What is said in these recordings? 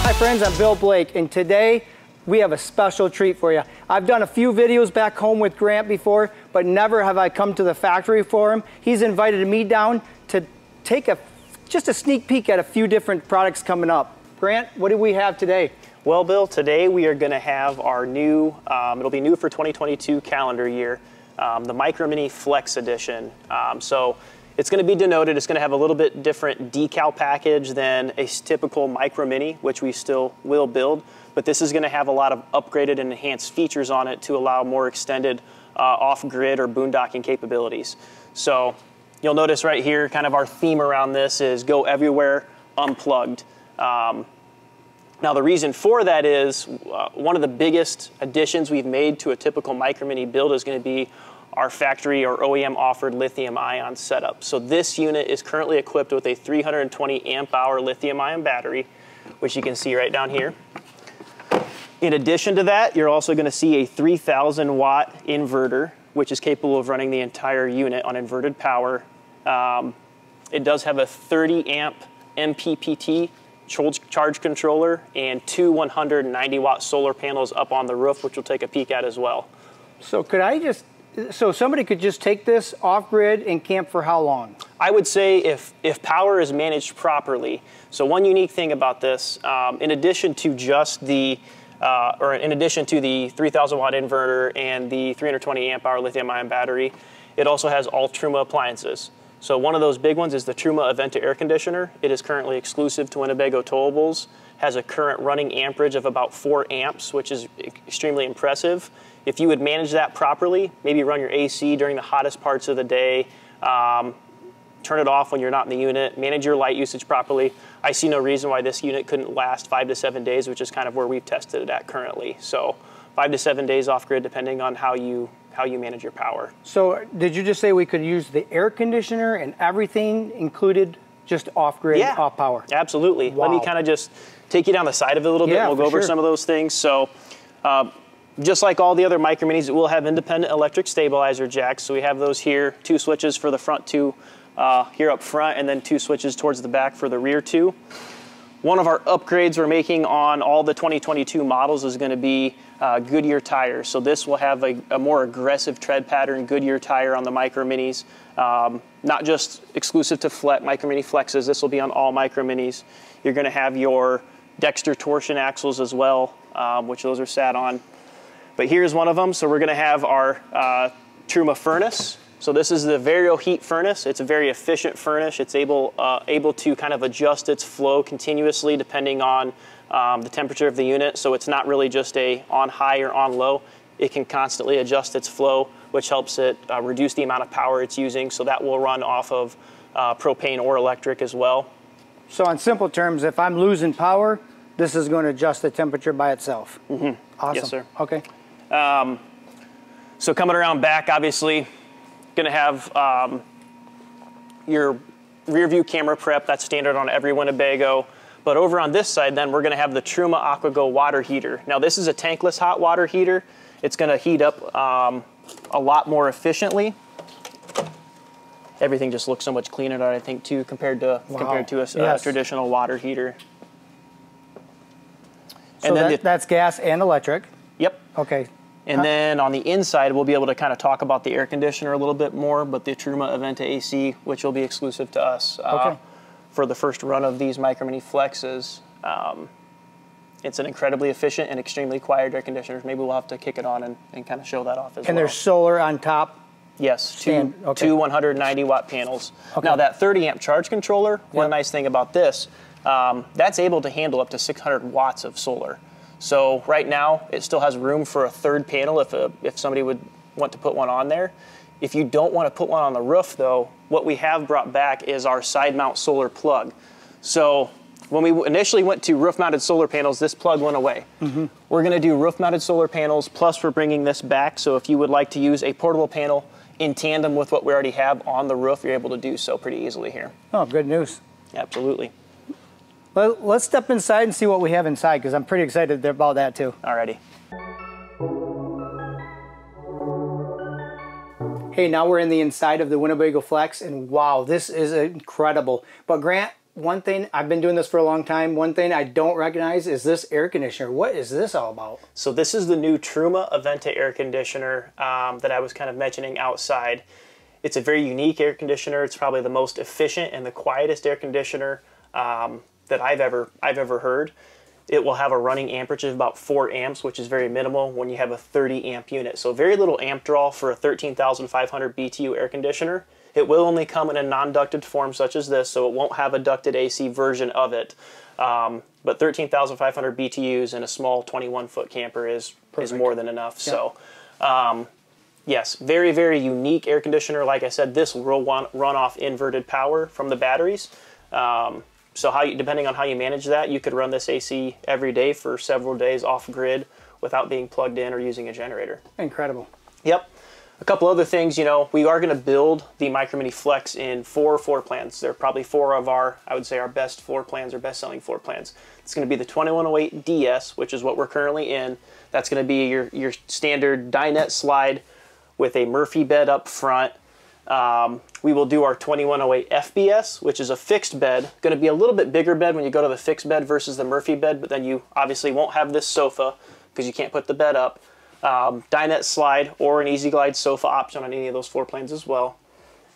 Hi friends, I'm Bill Blake, and today we have a special treat for you. I've done a few videos back home with Grant before, but never have I come to the factory for him. He's invited me down to take just a sneak peek at a few different products coming up. Grant, what do we have today? Well, Bill, today we are going to have our new, it'll be new for 2022 calendar year, the Micro Mini Flex Edition. So it's going to be denoted, it's going to have a little bit different decal package than a typical Micro Mini, which we still will build, but this is going to have a lot of upgraded and enhanced features on it to allow more extended off-grid or boondocking capabilities. So you'll notice right here, kind of our theme around this is go everywhere unplugged. Now the reason for that is one of the biggest additions we've made to a typical Micro Mini build is going to be our factory or OEM offered lithium ion setup. So this unit is currently equipped with a 320 amp hour lithium ion battery, which you can see right down here. In addition to that, you're also going to see a 3,000 watt inverter, which is capable of running the entire unit on inverted power. It does have a 30 amp MPPT charge controller and two 190 watt solar panels up on the roof, which we'll take a peek at as well. So so somebody could just take this off-grid and camp for how long? I would say if power is managed properly. So one unique thing about this, in addition to just the, in addition to the 3,000 watt inverter and the 320 amp hour lithium ion battery, it also has all Truma appliances. So one of those big ones is the Truma Aventa air conditioner. It is currently exclusive to Winnebago Towables, has a current running amperage of about 4 amps, which is extremely impressive. If you would manage that properly, maybe run your AC during the hottest parts of the day, turn it off when you're not in the unit, manage your light usage properly, I see no reason why this unit couldn't last 5 to 7 days, which is kind of where we've tested it at currently. So 5 to 7 days off grid, depending on how you manage your power. So did you just say we could use the air conditioner and everything included just off-grid, off power? Absolutely. Wow. Let me kind of just take you down the side of it a little bit. We'll go over some of those things. So just like all the other Micro Minis, it will have independent electric stabilizer jacks. So we have those here, 2 switches for the front 2 here up front, and then 2 switches towards the back for the rear 2. One of our upgrades we're making on all the 2022 models is going to be Goodyear tires. So this will have a more aggressive tread pattern Goodyear tire on the Micro Minis. Not just exclusive to Micro Mini Flexes, this will be on all Micro Minis. You're going to have your Dexter torsion axles as well, which those are sat on. But here's one of them. So we're going to have our Truma furnace. So this is the Vario heat furnace. It's a very efficient furnace. It's able to kind of adjust its flow continuously depending on the temperature of the unit. So it's not really just a on high or on low. It can constantly adjust its flow, which helps it reduce the amount of power it's using. So that will run off of propane or electric as well. So in simple terms, if I'm losing power, this is going to adjust the temperature by itself. Mm-hmm. Awesome. Yes, sir. Okay. So coming around back, obviously, going to have your rear view camera prep. That's standard on every Winnebago. But over on this side, then, we're going to have the Truma AquaGo water heater. Now, this is a tankless hot water heater. It's going to heat up a lot more efficiently. Everything just looks so much cleaner, I think, too, compared to a traditional water heater. So and then that's gas and electric. Yep. Okay. And then on the inside, we'll be able to kind of talk about the air conditioner a little bit more, but the Truma Aventa AC, which will be exclusive to us for the first run of these Micro Mini Flexes. It's an incredibly efficient and extremely quiet air conditioner. Maybe we'll have to kick it on and kind of show that off as well. And there's solar on top? Yes, two 190 watt panels. Okay. Now that 30 amp charge controller, one nice thing about this, that's able to handle up to 600 watts of solar. So right now, it still has room for a third panel if somebody would want to put one on there. If you don't want to put one on the roof, though, what we have brought back is our side mount solar plug. So when we initially went to roof-mounted solar panels, this plug went away. Mm-hmm. We're going to do roof-mounted solar panels, plus we're bringing this back. So if you would like to use a portable panel in tandem with what we already have on the roof, you're able to do so pretty easily here. Oh, good news. Absolutely. Well, let's step inside and see what we have inside, because I'm pretty excited about that too. Alrighty. Hey, now we're in the inside of the Winnebago Flex, and wow, this is incredible. But Grant, one thing, I've been doing this for a long time, one thing I don't recognize is this air conditioner. What is this all about? So this is the new Truma Aventa air conditioner that I was kind of mentioning outside. It's a very unique air conditioner. It's probably the most efficient and the quietest air conditioner that I've ever heard. It will have a running amperage of about 4 amps, which is very minimal when you have a 30 amp unit. So very little amp draw for a 13,500 BTU air conditioner. It will only come in a non-ducted form such as this, so it won't have a ducted AC version of it. But 13,500 BTUs in a small 21-foot camper is more than enough. Yep. So yes, very, very unique air conditioner. Like I said, this will run off inverted power from the batteries. So depending on how you manage that, you could run this AC every day for several days off grid without being plugged in or using a generator. Incredible. Yep. A couple other things, we are going to build the Micro Mini Flex in 4 floor plans. They're probably 4 of our best floor plans or best selling floor plans. It's going to be the 2108 DS, which is what we're currently in. That's going to be your standard dinette slide with a Murphy bed up front. We will do our 2108 FBS, which is a fixed bed. Going to be a little bit bigger bed when you go to the fixed bed versus the Murphy bed, but then you obviously won't have this sofa because you can't put the bed up. Dinette slide or an Easy Glide sofa option on any of those floor plans as well.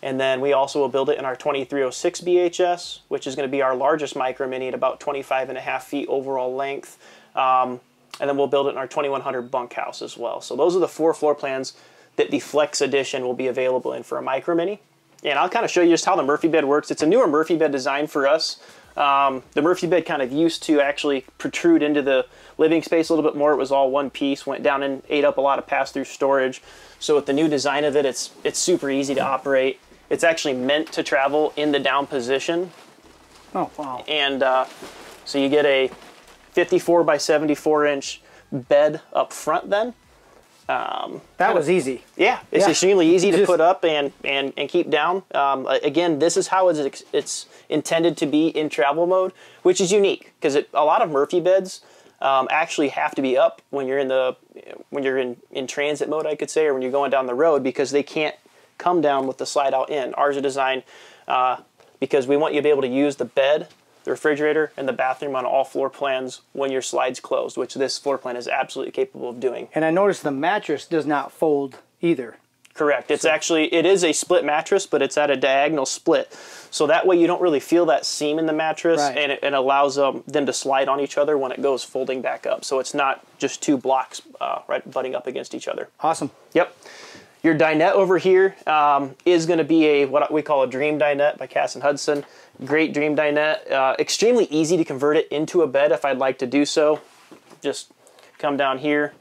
And then we also will build it in our 2306 BHS, which is going to be our largest Micro Mini at about 25.5 feet overall length. And then we'll build it in our 2100 bunkhouse as well. So those are the 4 floor plans that the Flex Edition will be available in for a Micro Mini. And I'll kind of show you just how the Murphy bed works. It's a newer Murphy bed design for us. The Murphy bed kind of used to actually protrude into the living space a little bit more. It was all one piece, went down and ate up a lot of pass-through storage. So with the new design of it, it's super easy to operate. It's actually meant to travel in the down position. Oh, wow. And so you get a 54 by 74 inch bed up front then. That was easy. Yeah, it's extremely easy to put up and keep down. Again, this is how it's intended to be in travel mode, which is unique because a lot of Murphy beds actually have to be up when you're in transit mode, I could say, or when you're going down the road because they can't come down with the slide out in. Ours are designed because we want you to be able to use the bed, the refrigerator, and the bathroom on all floor plans when your slide's closed, which this floor plan is absolutely capable of doing. And I noticed the mattress does not fold either. Correct. It is a split mattress, but it's at a diagonal split. So that way you don't really feel that seam in the mattress, right. And it allows them to slide on each other when it goes folding back up. So it's not just 2 blocks butting up against each other. Awesome. Yep. Your dinette over here is going to be what we call a Dream Dinette by Cass and Hudson. Great Dream Dinette. Extremely easy to convert it into a bed if I'd like to do so. Just come down here,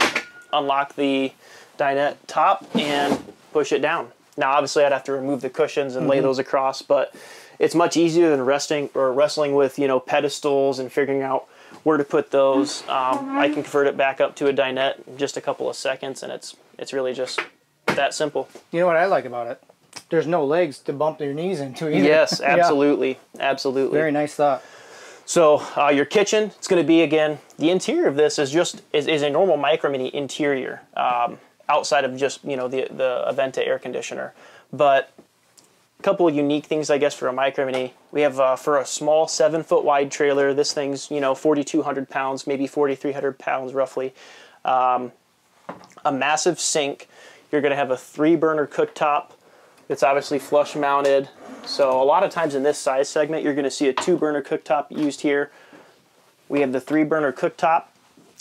unlock the dinette top, and push it down. Now, obviously, I'd have to remove the cushions and lay those across, but it's much easier than wrestling with pedestals and figuring out where to put those. I can convert it back up to a dinette in just a couple of seconds, and it's really just that simple. You know what I like about it? There's no legs to bump your knees into either. Yes, absolutely. Yeah. Absolutely. Very nice thought. So your kitchen, it's going to be, again, the interior of this is a normal Micro Mini interior outside of just, the Aventa air conditioner. But a couple of unique things, I guess, for a Micro Mini. We have, for a small 7-foot wide trailer, this thing's, 4,200 pounds, maybe 4,300 pounds roughly. A massive sink. You're going to have a 3-burner cooktop. It's obviously flush mounted. So a lot of times in this size segment, you're going to see a 2-burner cooktop used here. We have the 3-burner cooktop,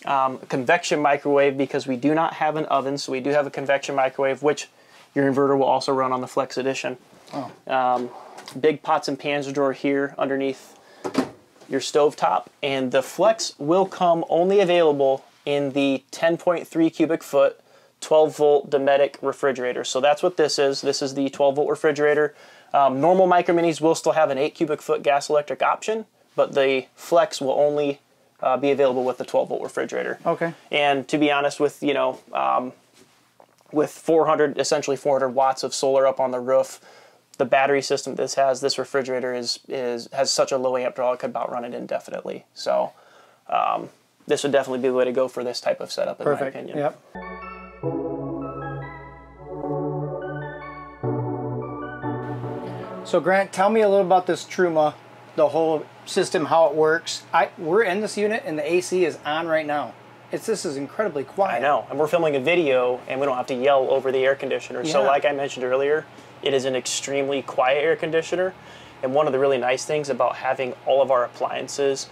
a convection microwave because we do not have an oven. So we do have a convection microwave, which your inverter will also run on the Flex Edition. Oh. Big pots and pans drawer here underneath your stovetop. And the Flex will come only available in the 10.3 cubic foot 12-volt Dometic refrigerator. So that's what this is. This is the 12-volt refrigerator. Normal Micro Minis will still have an 8 cubic foot gas electric option, but the Flex will only be available with the 12-volt refrigerator. Okay. And to be honest, with with essentially 400 watts of solar up on the roof, the battery system this refrigerator has such a low amp draw it could about run it indefinitely. So this would definitely be the way to go for this type of setup, in my opinion. Yep. So Grant, tell me a little about this Truma, the whole system, how it works. We're in this unit and the AC is on right now. This is incredibly quiet. I know, and we're filming a video and we don't have to yell over the air conditioner. Yeah. So like I mentioned earlier, it is an extremely quiet air conditioner. And one of the really nice things about having all of our appliances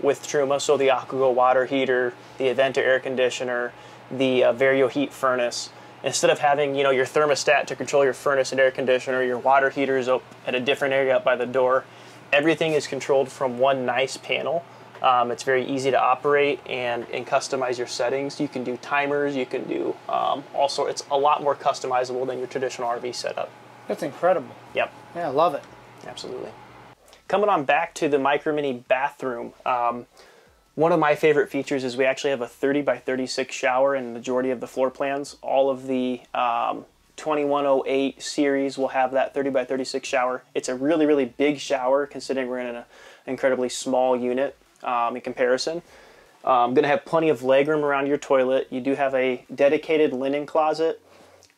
with Truma, so the AquaGo water heater, the Aventa air conditioner, the Vario heat furnace, instead of having your thermostat to control your furnace and air conditioner, your water heaters up at a different area up by the door, everything is controlled from one nice panel. It's very easy to operate and customize your settings. You can do timers, you can do all sorts. It's a lot more customizable than your traditional RV setup. That's incredible. Yep. Yeah, I love it. Absolutely. Coming on back to the Micro Mini bathroom, one of my favorite features is we actually have a 30 by 36 shower in the majority of the floor plans. All of the 2108 series will have that 30 by 36 shower. It's a really, really big shower considering we're in an incredibly small unit in comparison. Going to have plenty of legroom around your toilet. You do have a dedicated linen closet,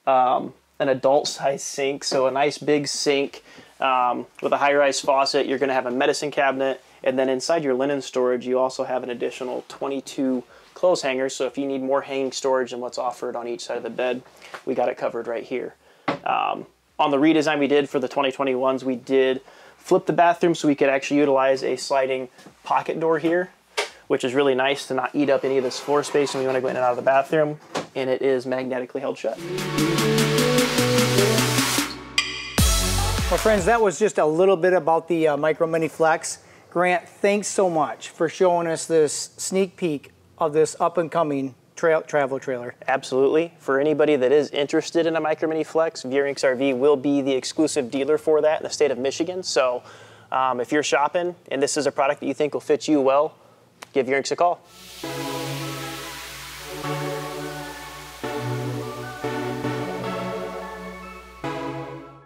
an adult size sink, so a nice big sink. With a high-rise faucet, you're going to have a medicine cabinet, and then inside your linen storage, you also have an additional 22 clothes hangers, so if you need more hanging storage than what's offered on each side of the bed, we got it covered right here. On the redesign we did for the 2021s, we did flip the bathroom so we could actually utilize a sliding pocket door here, which is really nice to not eat up any of this floor space when we want to go in and out of the bathroom, and it is magnetically held shut. Well, friends, that was just a little bit about the Micro Mini Flex. Grant, thanks so much for showing us this sneak peek of this up-and-coming travel trailer. Absolutely. For anybody that is interested in a Micro Mini Flex, Vurinks RV will be the exclusive dealer for that in the state of Michigan. So if you're shopping and this is a product that you think will fit you well, give Vurinks a call.